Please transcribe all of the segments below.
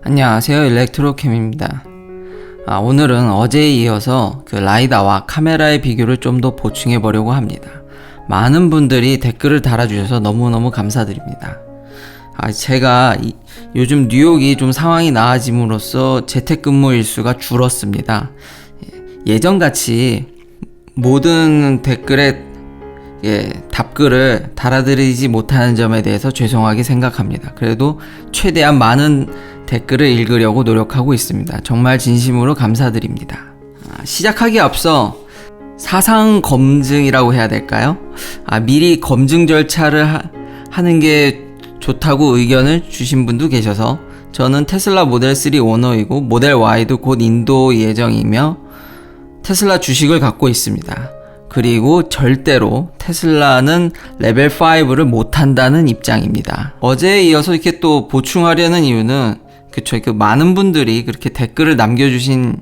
안녕하세요, 일렉트로캠입니다. 오늘은 어제에 이어서 그 라이다와 카메라의 비교를 좀 더 보충해 보려고 합니다. 많은 분들이 댓글을 달아주셔서 너무너무 감사드립니다. 제가 요즘 뉴욕이 좀 상황이 나아짐으로써 재택근무 일수가 줄었습니다. 예전같이 모든 댓글에 답글을 달아드리지 못하는 점에 대해서 죄송하게 생각합니다. 그래도 최대한 많은 댓글을 읽으려고 노력하고 있습니다. 정말 진심으로 감사드립니다. 시작하기에 앞서 사상 검증이라고 해야 될까요? 미리 검증 절차를 하는 게 좋다고 의견을 주신 분도 계셔서 저는 테슬라 모델 3 오너이고 모델 Y도 곧 인도 예정이며 테슬라 주식을 갖고 있습니다. 그리고 절대로 테슬라는 레벨 5를 못한다는 입장입니다. 어제에 이어서 이렇게 또 보충하려는 이유는 많은 분들이 그렇게 댓글을 남겨주신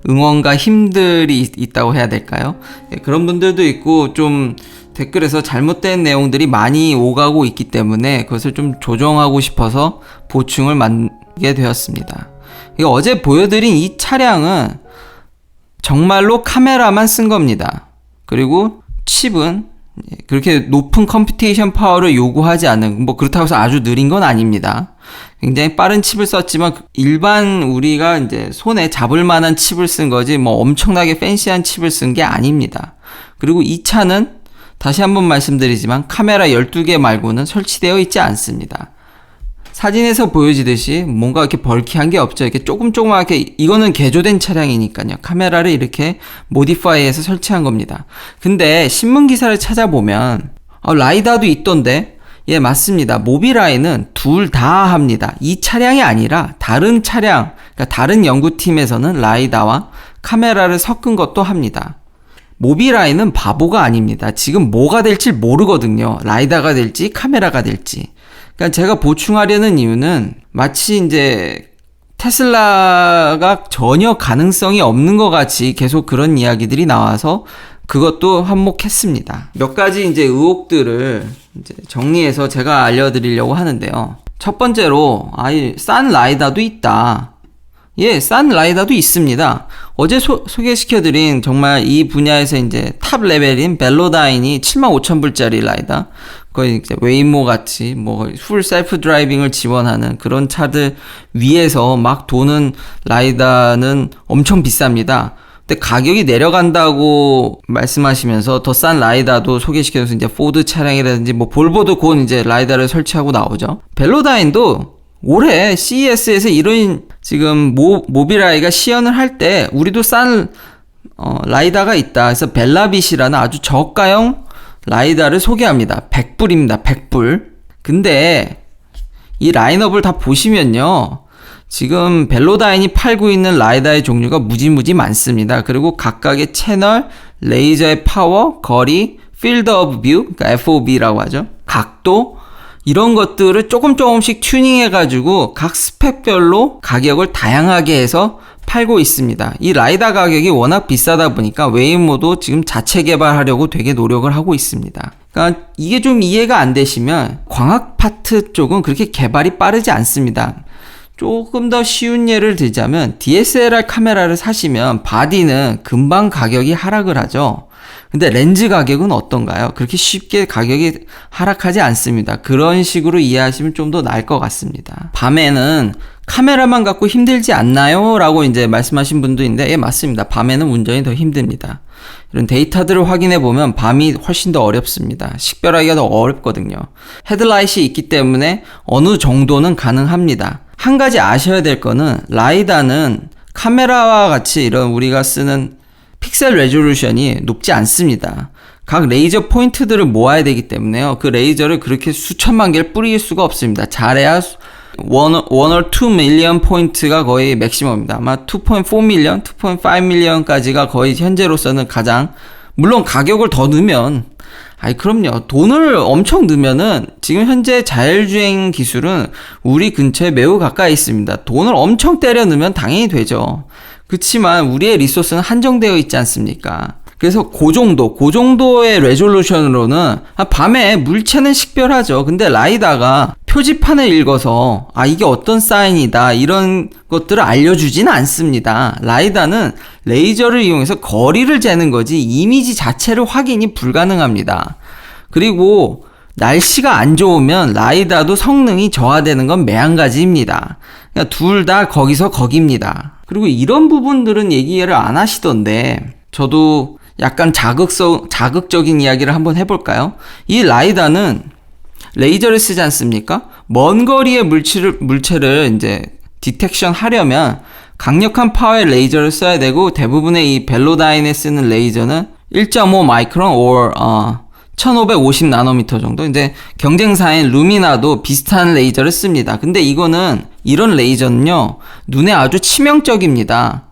응원과 힘들이 있다고 해야 될까요? 그런 분들도 있고 좀 댓글에서 잘못된 내용들이 많이 오가고 있기 때문에 그것을 좀 조정하고 싶어서 보충을 만들게 되었습니다. 어제 보여드린 이 차량은 정말로 카메라만 쓴 겁니다. 그리고 칩은 그렇게 높은 컴퓨테이션 파워를 요구하지 않는, 그렇다고 해서 아주 느린 건 아닙니다. 굉장히 빠른 칩을 썼지만 일반 우리가 이제 손에 잡을 만한 칩을 쓴 거지 엄청나게 팬시한 칩을 쓴 게 아닙니다. 그리고 이 차는 다시 한번 말씀드리지만 카메라 12개 말고는 설치되어 있지 않습니다. 사진에서 보여지듯이 뭔가 이렇게 벌키한 게 없죠. 이렇게 조그맣게, 이거는 개조된 차량이니까요. 카메라를 이렇게 모디파이해서 설치한 겁니다. 근데 신문 기사를 찾아보면 라이다도 있던데, 예, 맞습니다. 모비라이는 둘 다 합니다. 이 차량이 아니라 다른 차량, 그러니까 다른 연구팀에서는 라이다와 카메라를 섞은 것도 합니다. 모비라이는 바보가 아닙니다. 지금 뭐가 될지 모르거든요. 라이다가 될지 카메라가 될지. 그러니까 제가 보충하려는 이유는 마치 이제 테슬라가 전혀 가능성이 없는 것 같이 계속 그런 이야기들이 나와서 그것도 한몫했습니다. 몇 가지 이제 의혹들을 이제 정리해서 제가 알려드리려고 하는데요. 첫 번째로, 싼 라이다도 있다. 예, 싼 라이다도 있습니다. 어제 소개시켜드린 정말 이 분야에서 이제 탑 레벨인 벨로다인이 75,000불짜리 라이다. 거의 이제 웨이모 같이 풀 셀프 드라이빙을 지원하는 그런 차들 위에서 막 도는 라이다는 엄청 비쌉니다. 근데 가격이 내려간다고 말씀하시면서 더 싼 라이다도 소개시켜서 이제 포드 차량이라든지 볼보도 곧 이제 라이다를 설치하고 나오죠. 벨로다인도 올해 CES에서 이런 지금 모비라이가 시연을 할 때 우리도 싼 라이다가 있다. 그래서 벨라빗이라는 아주 저가형 라이다를 소개합니다. 100불입니다. 100불. 근데 이 라인업을 다 보시면요. 지금 벨로다인이 팔고 있는 라이다의 종류가 무지무지 많습니다. 그리고 각각의 채널, 레이저의 파워, 거리, 필드 오브 뷰, 그러니까 FOV라고 하죠. 각도, 이런 것들을 조금씩 튜닝해가지고 각 스펙별로 가격을 다양하게 해서 팔고 있습니다. 이 라이다 가격이 워낙 비싸다 보니까 웨이모도 지금 자체 개발하려고 되게 노력을 하고 있습니다. 그러니까 이게 좀 이해가 안 되시면 광학 파트 쪽은 그렇게 개발이 빠르지 않습니다. 조금 더 쉬운 예를 들자면 DSLR 카메라를 사시면 바디는 금방 가격이 하락을 하죠. 근데 렌즈 가격은 어떤가요? 그렇게 쉽게 가격이 하락하지 않습니다. 그런 식으로 이해하시면 좀 더 나을 것 같습니다. 밤에는 카메라만 갖고 힘들지 않나요? 라고 이제 말씀하신 분도 있는데, 예, 맞습니다. 밤에는 운전이 더 힘듭니다. 이런 데이터들을 확인해 보면 밤이 훨씬 더 어렵습니다. 식별하기가 더 어렵거든요. 헤드라이트이 있기 때문에 어느 정도는 가능합니다. 한 가지 아셔야 될 거는 라이다는 카메라와 같이 이런 우리가 쓰는 픽셀 레졸루션이 높지 않습니다. 각 레이저 포인트들을 모아야 되기 때문에요. 그 레이저를 그렇게 수천만 개를 뿌릴 수가 없습니다. 잘해야 1 or 2 밀리언 포인트가 거의 맥시멈입니다. 아마 2.4 밀리언, 2.5 밀리언까지가 거의 현재로서는 가장, 물론 가격을 더 넣으면, 그럼요. 돈을 엄청 넣으면은 지금 현재 자율주행 기술은 우리 근처에 매우 가까이 있습니다. 돈을 엄청 때려 넣으면 당연히 되죠. 그렇지만 우리의 리소스는 한정되어 있지 않습니까? 그래서 그 정도의 레졸루션으로는 밤에 물체는 식별하죠. 근데 라이다가 표지판을 읽어서 이게 어떤 사인이다 이런 것들을 알려주지는 않습니다. 라이다는 레이저를 이용해서 거리를 재는 거지 이미지 자체를 확인이 불가능합니다. 그리고 날씨가 안 좋으면 라이다도 성능이 저하되는 건 매한가지입니다. 그러니까 둘 다 거기서 거깁니다. 그리고 이런 부분들은 얘기를 안 하시던데 저도 약간 자극적인 이야기를 한번 해볼까요? 이 라이다는 레이저를 쓰지 않습니까? 먼 거리의 물체를 이제 디텍션 하려면 강력한 파워의 레이저를 써야 되고 대부분의 이 벨로다인에 쓰는 레이저는 1.5 마이크론 or 1550 나노미터 정도. 이제 경쟁사인 루미나도 비슷한 레이저를 씁니다. 근데 이런 레이저는요, 눈에 아주 치명적입니다.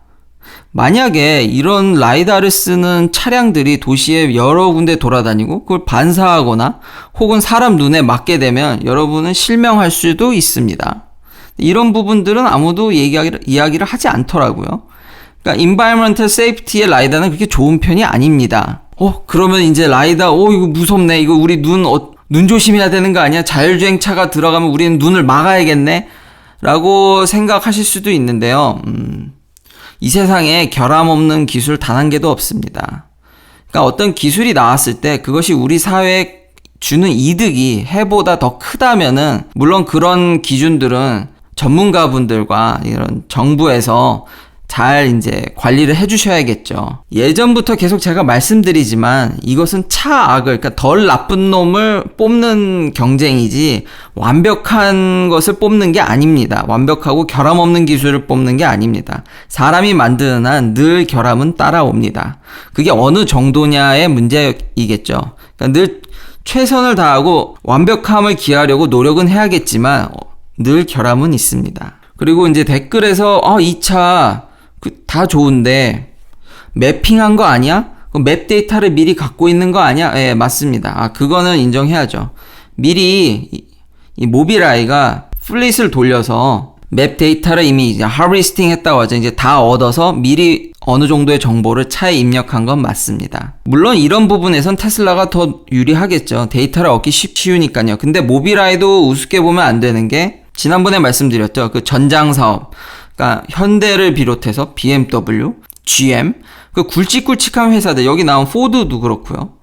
만약에 이런 라이다를 쓰는 차량들이 도시에 여러 군데 돌아다니고 그걸 반사하거나 혹은 사람 눈에 맞게 되면 여러분은 실명할 수도 있습니다. 이런 부분들은 아무도 이야기를 하지 않더라고요. 그러니까 environmental safety의 라이다는 그렇게 좋은 편이 아닙니다. 그러면 이제 라이다, 이거 무섭네. 이거 우리 눈 조심해야 되는 거 아니야? 자율주행차가 들어가면 우리는 눈을 막아야겠네? 라고 생각하실 수도 있는데요. 이 세상에 결함 없는 기술 단 한 개도 없습니다. 그러니까 어떤 기술이 나왔을 때 그것이 우리 사회에 주는 이득이 해보다 더 크다면은, 물론 그런 기준들은 전문가분들과 이런 정부에서 잘 이제 관리를 해주셔야겠죠. 예전부터 계속 제가 말씀드리지만 이것은 차악을, 그러니까 덜 나쁜 놈을 뽑는 경쟁이지 완벽한 것을 뽑는 게 아닙니다. 완벽하고 결함 없는 기술을 뽑는 게 아닙니다. 사람이 만드는 한 늘 결함은 따라옵니다. 그게 어느 정도냐의 문제이겠죠. 그러니까 늘 최선을 다하고 완벽함을 기하려고 노력은 해야겠지만 늘 결함은 있습니다. 그리고 이제 댓글에서 이 차 다 좋은데 매핑한 거 아니야? 맵 데이터를 미리 갖고 있는 거 아니야? 예, 맞습니다. 그거는 인정해야죠. 미리 이 모빌아이가 플릿을 돌려서 맵 데이터를 이미 이제 하베스팅 했다고 하죠. 이제 다 얻어서 미리 어느 정도의 정보를 차에 입력한 건 맞습니다. 물론 이런 부분에선 테슬라가 더 유리하겠죠. 데이터를 얻기 쉬우니까요. 근데 모빌아이도 우습게 보면 안 되는 게, 지난번에 말씀드렸죠. 그 전장 사업. 그러니까 현대를 비롯해서 BMW, GM, 그 굵직굵직한 회사들, 여기 나온 포드도 그렇고요.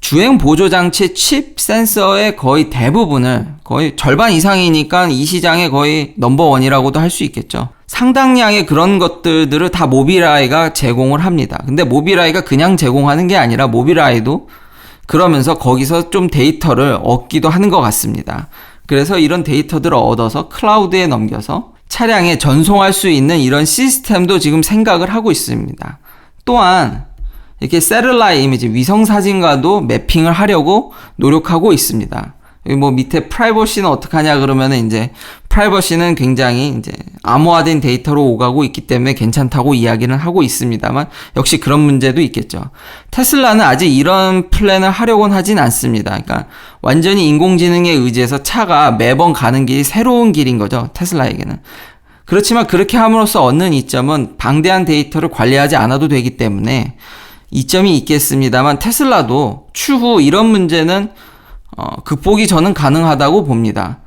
주행 보조 장치 칩 센서의 거의 대부분을, 거의 절반 이상이니까 이 시장의 거의 넘버원이라고도 할 수 있겠죠. 상당량의 그런 것들을 다 모빌아이가 제공을 합니다. 근데 모빌아이가 그냥 제공하는 게 아니라 모빌아이도 그러면서 거기서 좀 데이터를 얻기도 하는 것 같습니다. 그래서 이런 데이터들을 얻어서 클라우드에 넘겨서 차량에 전송할 수 있는 이런 시스템도 지금 생각을 하고 있습니다. 또한 이렇게 세틀라이트 이미지, 위성 사진과도 매핑을 하려고 노력하고 있습니다. 뭐 밑에 프라이버시는 어떡하냐 그러면은 이제 프라이버시는 굉장히 이제 암호화된 데이터로 오가고 있기 때문에 괜찮다고 이야기는 하고 있습니다만 역시 그런 문제도 있겠죠. 테슬라는 아직 이런 플랜을 하려고는 하진 않습니다. 그러니까 완전히 인공지능에 의지해서 차가 매번 가는 길이 새로운 길인 거죠. 테슬라에게는. 그렇지만 그렇게 함으로써 얻는 이점은 방대한 데이터를 관리하지 않아도 되기 때문에 이점이 있겠습니다만 테슬라도 추후 이런 문제는 극복이 저는 가능하다고 봅니다.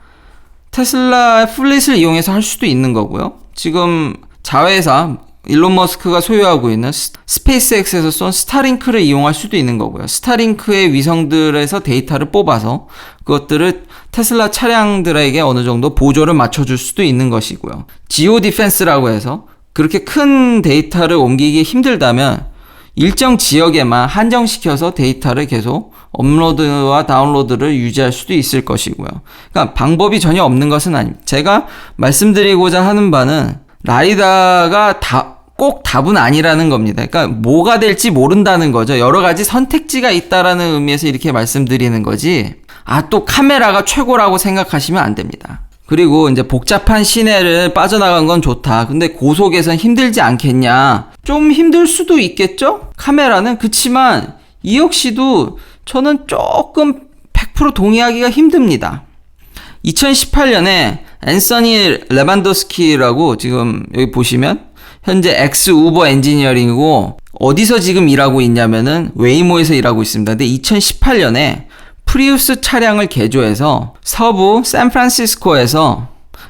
테슬라 플릿을 이용해서 할 수도 있는 거고요. 지금 자회사 일론 머스크가 소유하고 있는 스페이스X에서 쏜 스타링크를 이용할 수도 있는 거고요. 스타링크의 위성들에서 데이터를 뽑아서 그것들을 테슬라 차량들에게 어느 정도 보조를 맞춰줄 수도 있는 것이고요. 지오 디펜스라고 해서 그렇게 큰 데이터를 옮기기 힘들다면 일정 지역에만 한정시켜서 데이터를 계속 업로드와 다운로드를 유지할 수도 있을 것이고요. 그러니까 방법이 전혀 없는 것은 아닙니다. 제가 말씀드리고자 하는 바는 라이다가 꼭 답은 아니라는 겁니다. 그러니까 뭐가 될지 모른다는 거죠. 여러 가지 선택지가 있다라는 의미에서 이렇게 말씀드리는 거지. 또 카메라가 최고라고 생각하시면 안 됩니다. 그리고 이제 복잡한 시내를 빠져나간 건 좋다. 근데 고속에선 힘들지 않겠냐? 좀 힘들 수도 있겠죠? 카메라는. 그치만 이 역시도 저는 조금 100% 동의하기가 힘듭니다. 2018년에 앤서니 레반도스키라고 지금 여기 보시면 현재 엑스 우버 엔지니어링이고 어디서 지금 일하고 있냐면은 웨이모에서 일하고 있습니다. 근데 2018년에 프리우스 차량을 개조해서 서부 샌프란시스코에서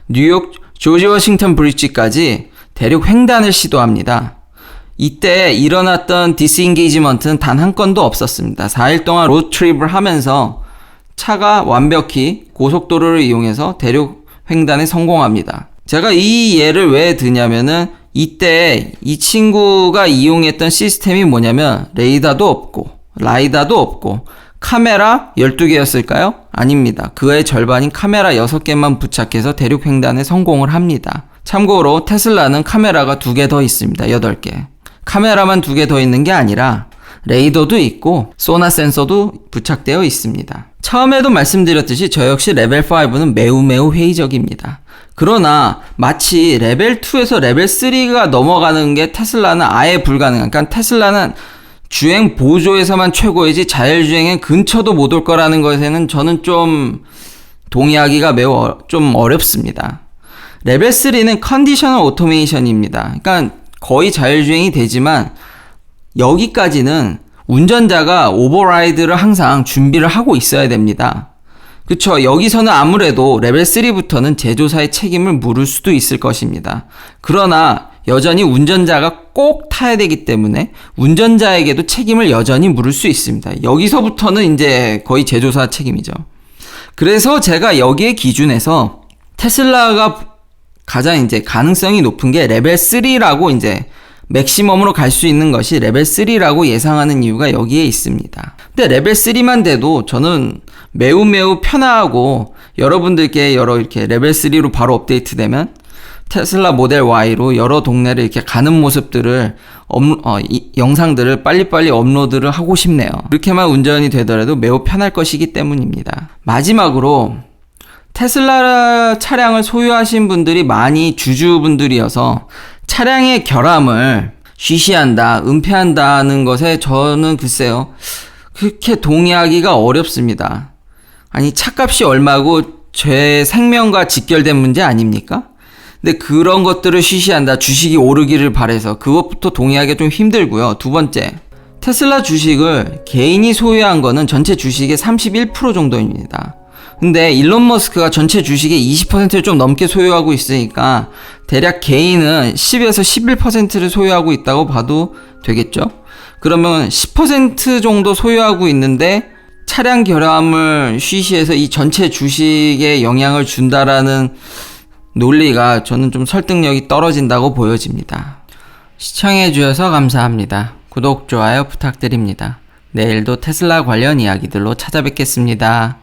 뉴욕 조지 워싱턴 브리지까지 대륙 횡단을 시도합니다. 이때 일어났던 디스인게이지먼트는 단 한 건도 없었습니다. 4일 동안 로드트립을 하면서 차가 완벽히 고속도로를 이용해서 대륙 횡단에 성공합니다. 제가 이 예를 왜 드냐면은 이때 이 친구가 이용했던 시스템이 뭐냐면 레이더도 없고 라이다도 없고 카메라 12개였을까요? 아닙니다. 그의 절반인 카메라 6개만 부착해서 대륙 횡단에 성공을 합니다. 참고로 테슬라는 카메라가 2개 더 있습니다. 8개. 카메라만 2개 더 있는 게 아니라 레이더도 있고 소나 센서도 부착되어 있습니다. 처음에도 말씀드렸듯이 저 역시 레벨 5는 매우 회의적입니다. 그러나 마치 레벨 2에서 레벨 3가 넘어가는 게 테슬라는 아예 불가능한, 그러니까 테슬라는 주행 보조에서만 최고이지 자율주행의 근처도 못 올 거라는 것에는 저는 좀 동의하기가 매우 좀 어렵습니다. 레벨 3는 컨디셔널 오토메이션입니다. 그러니까 거의 자율주행이 되지만 여기까지는 운전자가 오버라이드를 항상 준비를 하고 있어야 됩니다. 그쵸? 여기서는 아무래도 레벨 3부터는 제조사의 책임을 물을 수도 있을 것입니다. 그러나 여전히 운전자가 꼭 타야 되기 때문에 운전자에게도 책임을 여전히 물을 수 있습니다. 여기서부터는 이제 거의 제조사 책임이죠. 그래서 제가 여기에 기준해서 테슬라가 가장 이제 가능성이 높은 게 레벨 3라고 이제 맥시멈으로 갈 수 있는 것이 레벨 3라고 예상하는 이유가 여기에 있습니다. 근데 레벨 3만 돼도 저는 매우 편하고 여러분들께 이렇게 레벨 3로 바로 업데이트되면 테슬라 모델 Y로 여러 동네를 이렇게 가는 모습들을 영상들을 빨리빨리 업로드를 하고 싶네요. 그렇게만 운전이 되더라도 매우 편할 것이기 때문입니다. 마지막으로 테슬라 차량을 소유하신 분들이 많이 주주분들이어서 차량의 결함을 쉬쉬한다, 은폐한다는 것에 저는 글쎄요, 그렇게 동의하기가 어렵습니다. 아니, 차값이 얼마고 제 생명과 직결된 문제 아닙니까? 근데 그런 것들을 쉬쉬한다, 주식이 오르기를 바래서 그것부터 동의하기가 좀 힘들고요. 두 번째, 테슬라 주식을 개인이 소유한 거는 전체 주식의 31% 정도입니다. 근데 일론 머스크가 전체 주식의 20%를 좀 넘게 소유하고 있으니까 대략 개인은 10에서 11%를 소유하고 있다고 봐도 되겠죠? 그러면 10% 정도 소유하고 있는데 차량 결함을 쉬쉬해서 이 전체 주식에 영향을 준다라는 논리가 저는 좀 설득력이 떨어진다고 보여집니다. 시청해주셔서 감사합니다. 구독, 좋아요 부탁드립니다. 내일도 테슬라 관련 이야기들로 찾아뵙겠습니다.